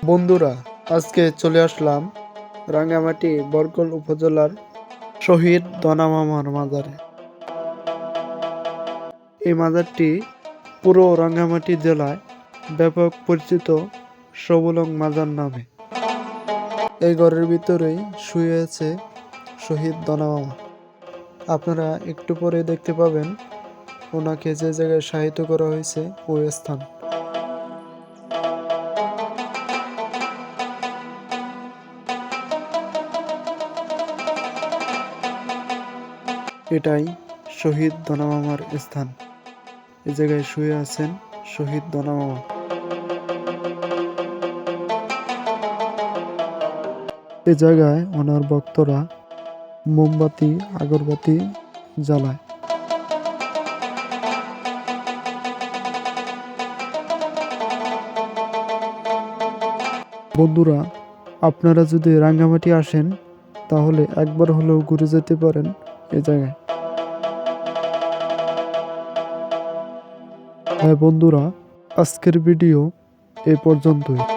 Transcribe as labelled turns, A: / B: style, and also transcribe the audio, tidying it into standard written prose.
A: বন্ধুরা, আজকে চলে আসলাম রাঙ্গামাটি বরকল উপজেলার শহীদ দনা মামার মাজারে। এই মাজারটি পুরো রাঙ্গামাটি জেলায় ব্যাপক পরিচিত সবুলং মাজার নামে। এই ঘরের ভিতরেই শুয়ে আছে শহীদ দনা মামা। আপনারা একটু পরে দেখতে পাবেন ওনাকে যে জায়গায় শায়িত করা হয়েছে ওই স্থান। এটাই শহীদ দনা মামার স্থান। এই জায়গায় শুয়ে আছেন শহীদ দনা মামা। এ জায়গায় ওনার ভক্তরা মোমবাতি আগরবাতি জ্বালায়। বন্ধুরা, আপনারা যদি রাঙ্গামাটি আসেন তাহলে একবার হলেও ঘুরে যেতে পারেন এ জায়গায়। হ্যাঁ বন্ধুরা, আজকের ভিডিও এ পর্যন্তই।